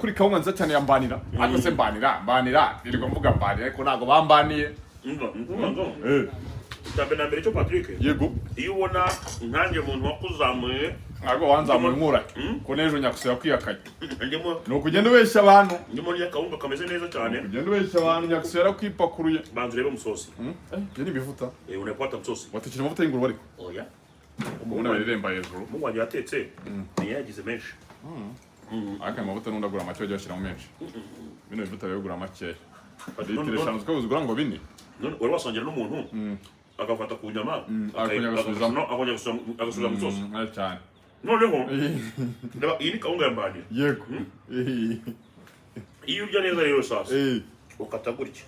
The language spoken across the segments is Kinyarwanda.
kuri kawunga nziza cyane ya mbanira ariko se mbanira nirirwa mvuga mbanira ariko ntago bambaniye Utabe na mbere cyo Patrick yego iyo ubona nkanjye umuntu wakuzamuye ntago wanzamuye nkura ko nejo nyakusira kwiyakanye ndimo no kugenda ubeshya abantu ndimo ya kawunga kameze neza cyane kugenda ubeshya abantu nyakusira kwipakuruye banze rebe musosi je ni bivuta unapata musosi watukira amavuta y'ingurube ariko oya umuntu abiremba hejuru Mungu wanjye yatetse yagize menshi aka amavuta nundagura make wajya bashyiramo menshi bino bivuta bigura make litiro 5 tukabuzigura ngo bine none wari wasongera n'umuntu agafata ku nyama agasubiza musosi cyane noneho iyi ni kawunga ya mbani yego iyo urya neza rero sasa ukata gutya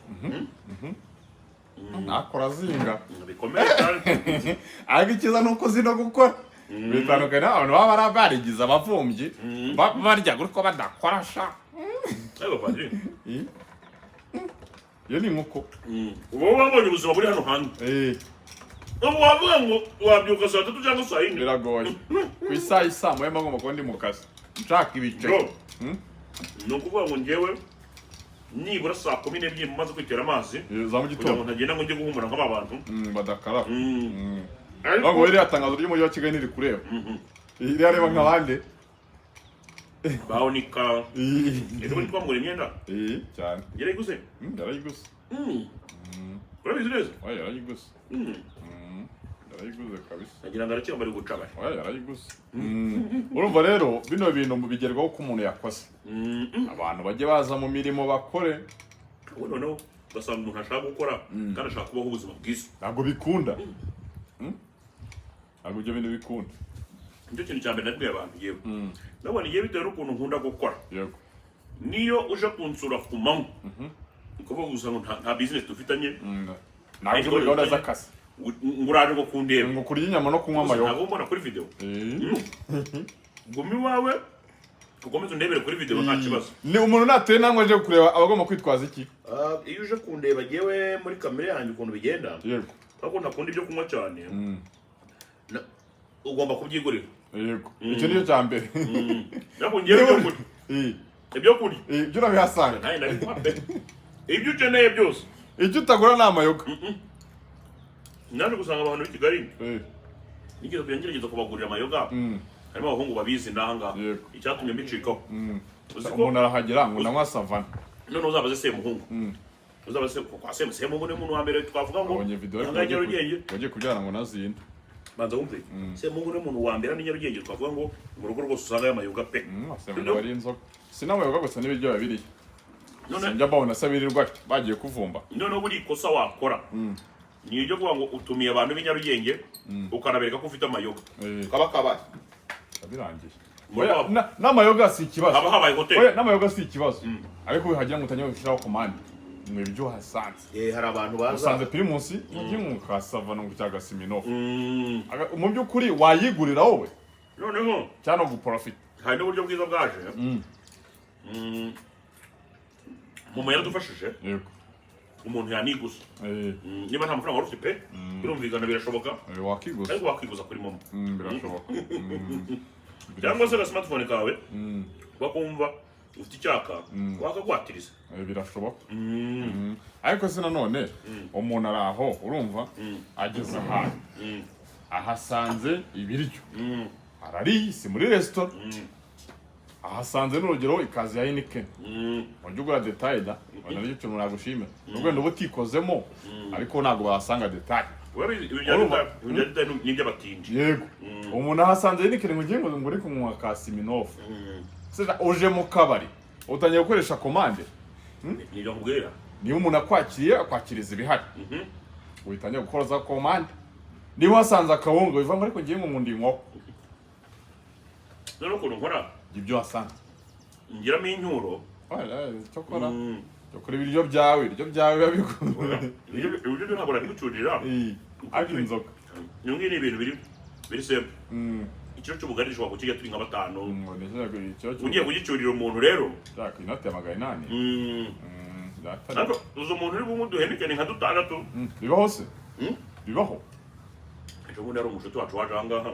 nakora zinga bikomeye cyane ariko ikiza nuko zino gukora bitandukanye abantu baba barigize abavumyi barya gutyo badakora sha ego padiri yo ni nkuko ubu wabonye ubuzima buri hano hanze ubu wavuga ngo wabyuka saa 3 cyangwa saa 4 biragoye ku isaa moya ngomba kuba ndi mu kazi nshaka ibice ni ukuvuga ngo njyewe nibura saa 12 maze kwitera amazi za mu gitondo ntagenda ngo njye guhumura nk'aba bantu badakaraba ariko iri atangazo ry'umujyi wa Kigali riri kureba iri areba nk'abandi baonika ese muri twamugura imyenda cyane yarayiguze yarayiguze urabizi neza oya yarayiguze yarayiguze kabisa nagira ngo aracyambara gucaba oya yarayiguze urumva rero bino bintu bigerwaho ko umuntu yakoze abantu bajye baza mu mirimo bakore noneho ugasanga umuntu ashaka gukora kandi ashaka kubaho ubuzima bwiza ntabwo bikunda ntabwo ibyo bintu bikunda nicyo kintu cya mbere nabwiye abantu yewe nabona igihe bitewe n'ukuntu nkunda gukora yego niyo uje kunsura ku manywa ukuvuga gusa ngo nta business dufitanye ntabwo muri gahunda z'akazi nguraje ngo kundeba ngo kurya inyama no kunywa amayoga ntabwo mbona kuri video gumi wawe ukomeze undebere kuri video nta kibazo ni umuntu nateye namwe aje kureba abagomba kwitwaza iki iyo uje kundeba yewe muri kamera yanjye ukuntu bigenda yego ariko nakunda ibyo kunywa cyane ugomba kubyigurira yego icyo niyo cya mbere ntabwo ngiye ibyo kurya ibyo urabihasanga nawe nabikuha pe ibyo ukeneye byose icyo utagura ni amayoga naje gusanga abantu b'i Kigali nigeze kugerageza kubagurira amayoga harimo abahungu babizi ndahangaha icyatumye mbicikaho umuntu arahagera ngo ndanywa savana none uzabaze Semuhungu uzabaze kwa Semuhungu ni umuntu wa mbere twavuga ngo Nyarugenge wagiye kubyara ngo nazinde banza wumve Semuhungu ni umuntu wa mbere ni Nyarugenge twavuga ngo mu rugo rwose usanga y'amayoga pe Semuhungu ari inzoga sinamayoga gusa n'ibiryo babiriye none njya mbabona sabirirwa bagiye kuvumba none buri ikosa wakora ni ibyo kuvuga ngo utumiye abantu b'i Nyarugenge ukanabereka ko ufite amayoga kaba birangiye n'amayoga si ikibazo haba habaye hotel n'amayoga si ikibazo ariko bihagira ngo utangiye gushyiraho komande mwe ibyo hasanze hari abantu baza usanze Primus y'inkuka savana ngo cyaga Siminoff mu by'ukuri wayigurira wowe noneho cyane guprofit hari n'uburyo bwiza bwaje mu mayira dufashije yego umuntu yaniguza niba nta mafaranga warufite pe birumvikana birashoboka wakiguza ariko wakiguza kuri momo birashoboka cyangwa se na smartphone kawe bakumva ufite icyaka wakagwatiriza birashoboka ariko se nanone umuntu ari aho urumva ageze ahantu ahasanze ibiryo arariye si muri restaurant ahasanze n'urugero ikazi ya Heineken wajya ugura detail da wanaryo cyo nagushimira n'ubwo ndo butikozemo ariko ntago basanga detail n'ibyo batindi yego umuntu ahasanze Heineken ngo ngiye ngo ngure kunywa ka Siminoff seza uje mu kabari utangiye gukoresha komande niyo nkubwira niba umuntu akwakiriza ibihari uhitangiye gukora za komande niba wasanze akawunga biva ngo ariko ngiye ngo ndi inkoko none ukuntu nkora ibyo wasanze ngiramo inyuro cyokora ibiryo byawe babikunda ibiryo byo ntabwo nabigucurira ariko inzoga iyo ngiyo ni ibintu biri semple ikiro cy'ubugari gishobora kukirya turi nka 5 ugiye kugicurira umuntu rero inoti ya 800 ariko uzo umuntu uri bumuduhe Heineken nka 6 bibaho se bibaho ejo bundi ari umushuti wacu waje ahangaha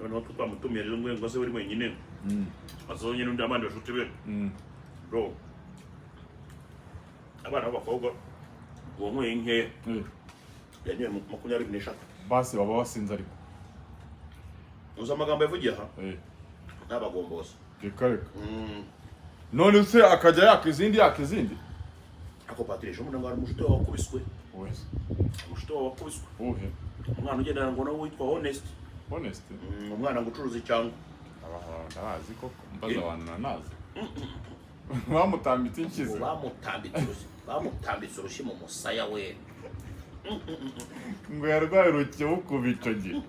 noneho twamutumiye rero ngo se uri mwenyine azonye n'undi abandi bashuti be bro abana b'abakobwa uwo nkwe nke yanyoye 24 basi baba basinze ariko uza amagambo yavugiye aha n'abagomboza reka none se akajya yaka izindi ako patirisha umuntu ngo ari umushuti wawe wakubiswe wese umushuti wawe wakubiswe uhe umwana ugendana ngo nawe witwa honest umwana ngo ucuruza cyangwa ndabazi koko mbaza abantu nanazi bamutambitse inkizi bamutambitse urushyi mu musaya we ngo yarwaye urukiye bukubico gihe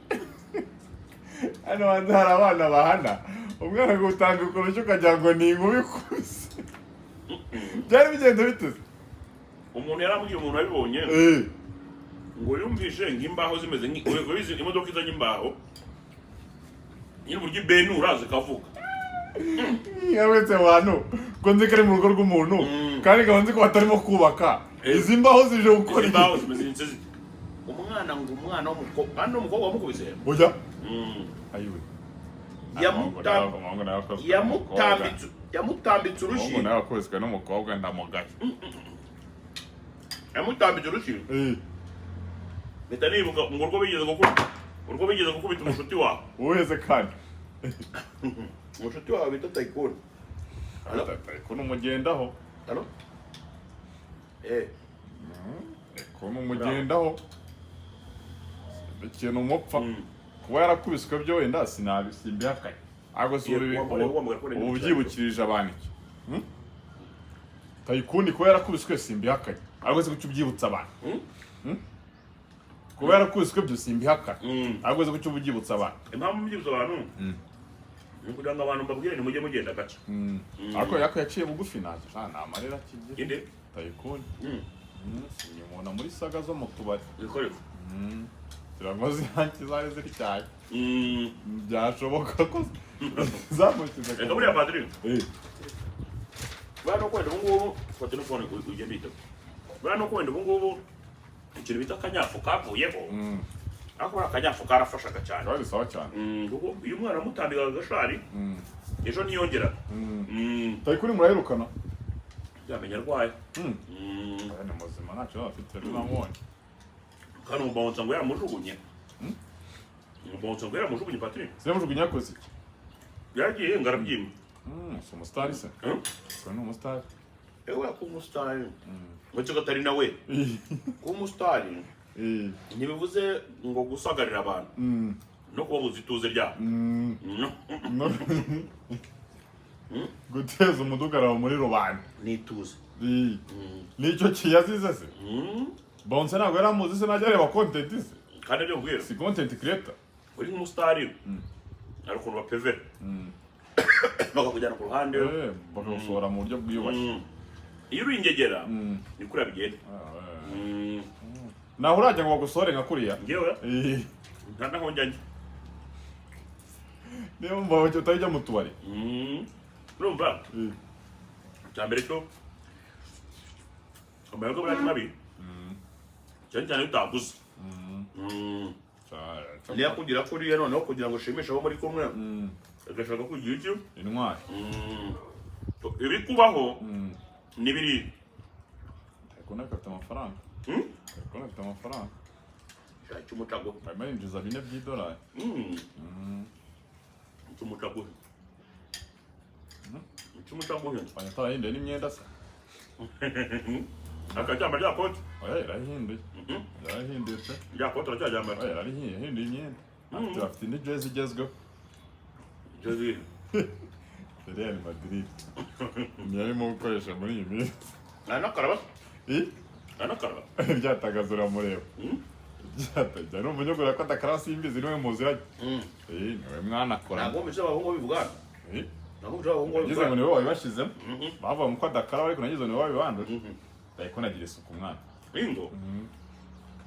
hano hanze hari abana bahana umwana ngo utambika urushyi ukagira ngo ni inkuba ikubise byari bigenda biteze umuntu yarambwiye umuntu abibonye ngo yumvishe nk'imbaho zimeze nk'izi imodoka izanye imbaho nyine uburyo ibenura zikavuga yawetse abantu ko nzi ko ari mu rugo rw'umuntu kandi nkaba nzi ko batarimo kubaka izi mbaho zije gukora imbaho zimeze nk'izi umwana w'umukobwa kandi n'umukobwa wamukubise ujya ayiwe yamutambitse urushyi umuntu yakubiswe n'umukobwa ndamugaye yamutambitse urushyi mpita nibuka ngo urwo bigeze gukubita umushuti wawe uweze kandi umushuti wawe bita Tycoon Tycoon umugendaho Tycoon umugendaho ikintu umupfa kuba yarakubiswe byo wenda simbihakanye ahubwo si ubu byibukirije abantu iki Tycoon kuba yarakubiswe simbihakanye ahubwo si guca ubyibutsa abantu kuba yarakubiswe byo simbihakanye ahubwo si guca ubyibutsa abantu impamvu mbyibutsa abantu ni kugira ngo abantu mbabwire nimujye mugenda gace ariko yaciye bugufi ntacyo nta marira kigira inde Tycoon sinyumubona muri saga zo mu tubari bikoreko ngo zirangi zari ziri cyane byashoboka ko zamukize reka buriya padiri buriya no kwenda ubungubu fata telefone ugenda yitaba buriya no kwenda ubungubu ikintu bita akanyafu kavuyeho ariko buriya akanyafu karafashaga cyane kari sawa cyane kuko iyo umwana amutambikaga agashari ejo ntiyongera Tycoon muraherukana yamenya arwaye ni muzima ntacyo afite tunamubonye kandi umubawunsa ngo yaramujugunye umubawunsa ngo yaramujugunye patiri sinamujugunye yakoze iki yagiye ngo arabyima si umusitari se ko ni umusitari ewe ko umusitari ngo katari nawe ko umusitari ntibivuze ngo gusagarira abantu no kubabuza ituze ryabo guteza umudugararo muri rubanda n'ituze nicyo kiyazize se Bounce ntabwo yari amuzi se najya areba content se kandi byo mbwira si content creator uri nk'umusitari ari ukuntu bapevera bakakujyana ku ruhande bakagusohora mu buryo bwiyubashye iyo uri ingegera ni kuriya bigenda naho urajya ngo bagusohore nka kuriya ngewe nta naho njya niyo mpamvu utajya mu tubari urumva icya mbere cyo amayoga buriya ni mabi cyane cyane iyo utaguze niyo kugira kuriya noneho kugira ngo ushimishe abo muri kumwe agashaka kugira iki intwari ibikubaho ni biri Tycoon afite amafaranga Tycoon afite amafaranga shaka umucago arimo yinjiza $4 by'idolari umucago umucago Abanyatara yahinduye n'imyenda se akaryamba rya kote yarahinduye yarahinduye pe rya kote aracyajyambara yarahinduye imyenda afite indi jezi igezweho jezi Real Madrid niyo arimo gukoresha muri iyi minsi anakaraba anakaraba ryatagaza uramureba ryatagaza ni umunyogora ko adakaraba simbizi niwe muziranye niwe mwana akora ntabwo mbese abahungu bivugana nagize ngo niwe wabibashizemo bavuga ko adakaraba ariko nagize ngo niwe wabibanduje Tycoon agira isuku umwana ingo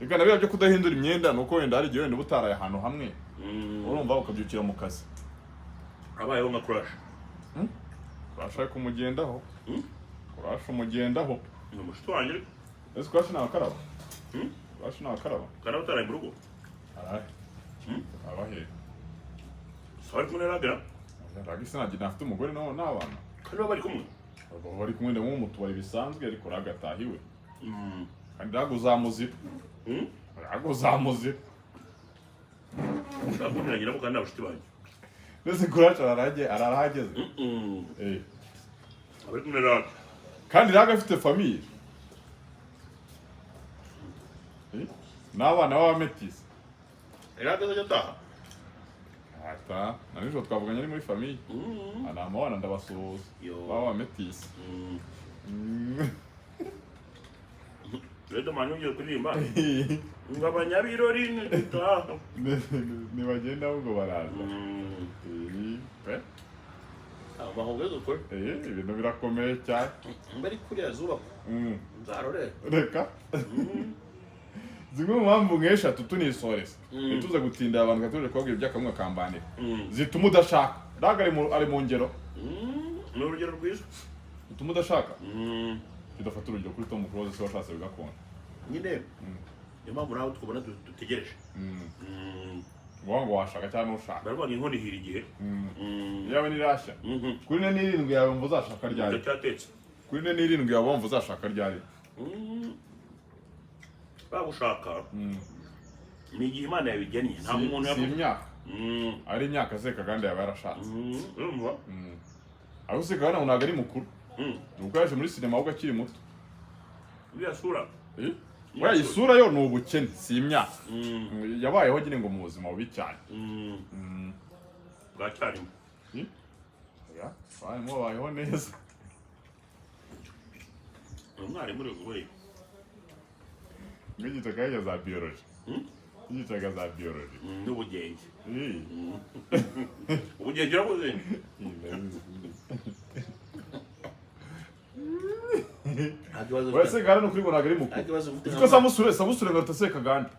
reka nabyo byo kudahindura imyenda nuko wenda hari igihe wenda ubutaraye ahantu hamwe urumva ukabyukira mu kazi abayeho nka crash crash ariko umugendaho crash umugendaho ni umushuti wanjye ese crash nabakaraba crash nabakaraba kandi utaraye mu rugo arahe abahe bari kumwe na Raga Raga sinagira afite umugore n'abana kandi baba bari kumwe bari kumwe mu mutubari bisanzwe ariko Raga atahiwe kandi Raga uzamuzira Raga uzamuzira ndabunira nyirabo kandi abashiti banjye ndetse kuraca ararahageze bari kumwe na Raga kandi Raga afite famille n'abana b'abametisi Raga azajya ataha ata na nijoro twavuganye ari muri famille ana amabana ndabasuhuza b'abametisi rero manu ugiye kuririmba ngo abanyabirori nitaha nibagenda ahubwo baraza bahongeze ukuri ibintu birakomeye cyane mbari kuriya zuba nzarore reka zimwe mu mpamvu nk'eshatu tunisoreza ntituze gutindira abantu katuje kubabwira iby'akamwe kambanira zituma udashaka Raga ari mu ngero ni urugero rwiza zituma udashaka tudafata urugero kuri Tom Close se washatse bigakunda nyine niyo mpamvu nawe tukubona dutegereje ngo washaka cyangwa ushaka baravuga inkono ihira igihe yawe nirashya kuri ne n'irindwi yawe mvu uzashaka ryari ndacyatetse kuri ne n'irindwi yawe mvu uzashaka ryari bagushaka ni igihe Imana yabigennye nta muntu si imyaka ari imyaka Sekaganda yaba yarashatse urumva aho Sekaganda ntabwo ari mukuru ubwo yaje muri sinema ahubwo akiri muto uriya sura oya isura yo ni ubukene si imyaka yabayeho nyine ngo mu buzima bubi cyane bwacyarimo barimo babayeho neza umwarimu uri guhera nk'igitaka za biology igitaka za biology n'ubugenge ubugenge urakoze Sekaganda nukuri ngo ntabwo ari mukuru kuko Samusure ngaruta Sekaganda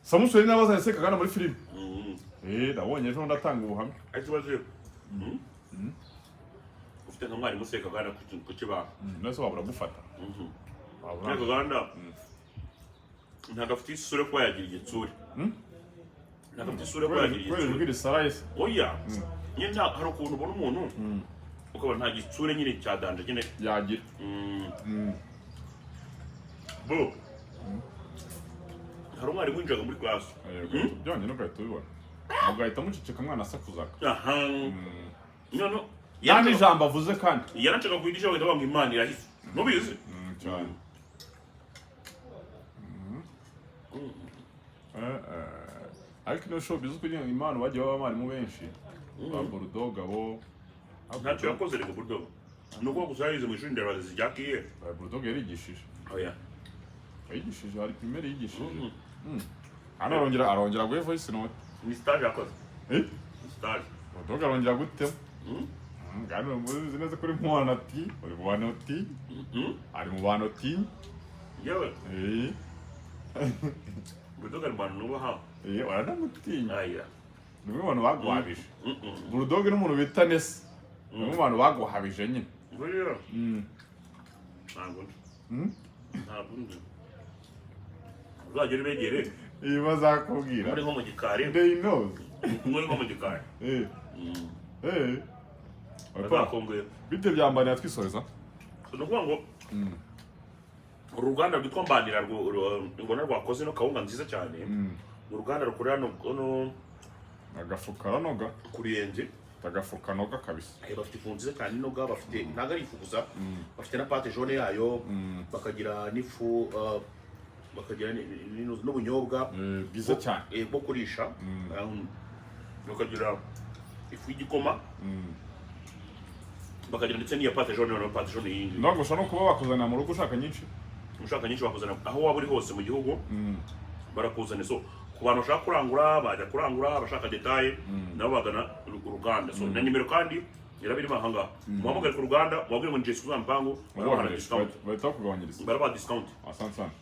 Samusure ni abazanye Sekaganda muri filime nabonye ejo ndatanga ubuhamya ikibazo ufite nka mwarimu Sekaganda ku kibaho nese wabura gufata Sekaganda ntabwo afite isura kuba yagira igitsure ntabwo afite isura kuba yagira igitsure oya nyine hari ukuntu ubona umuntu ukabona nta gitsure nyine cyadanje nyine yagira bo hari umwarimu winjaga muri classe byonyine ugahita ubibona ugahita muceceka mwana asakuzaga none nta n'ijambo avuze kandi yarancaga ku idisha bagahita banga Imana irahise nubizi cyane ariko ino show bizi kugira ngo Imana bagiye baba abarimu benshi ba Bulldog abo ntacyo yakoze rego Bulldog nuko gusa yize mu ishuri nderabarezi rya Kiye Bulldog yarigishije oya yigishije hari primaire yigishije hano arongera guhe voice note ni stage yakoze stage Bulldog arongera gutema ngano muzi neza kuri mu banoti uri mu banoti ari mu banoti yewe Bulldog ari mu bantu nubaha waranamutinya aya ni mu bantu baguhabije Bulldog ni umuntu bita Nesi ni mu bantu baguhabije nyine buriya ntabwo nzi uzagera ubegere iyi bazakubwira muri nko mu gikari they knows muri nko mu gikari bazakongoye bite byambaniye twisoreza ni ukuvuga ngo uru ruganda rwitwa Mbanira rubona rwakoze ino kawunga nziza cyane uruganda rukorera no agafu karanoga ku Ruyenzi agafu kanoga kabisa bafite ifu nziza cyane inoga bafite ntabwo ari ifu gusa bafite na pate jaune yayo bakagira n'ifu bakagira n'ubunyobwa bwiza cyane bwo kurisha bakagira ifu y'igikoma bakagira ndetse n'iya pate jaune na pate jaune yindi ntabwo ushobora no kuba bakuzanira mu rugo ushaka nyinshi bakuzana aho waba uri hose mu gihugu barakuzana so ku bantu bashaka kurangura bajya kurangura abashaka detaye nabo bagana uruganda so na nimero kandi irabirimo aha ngaha muhamagare ku ruganda mubabwire ngo njye sikuza mpangu bahita bakugabanyiriza baraba discount asante sana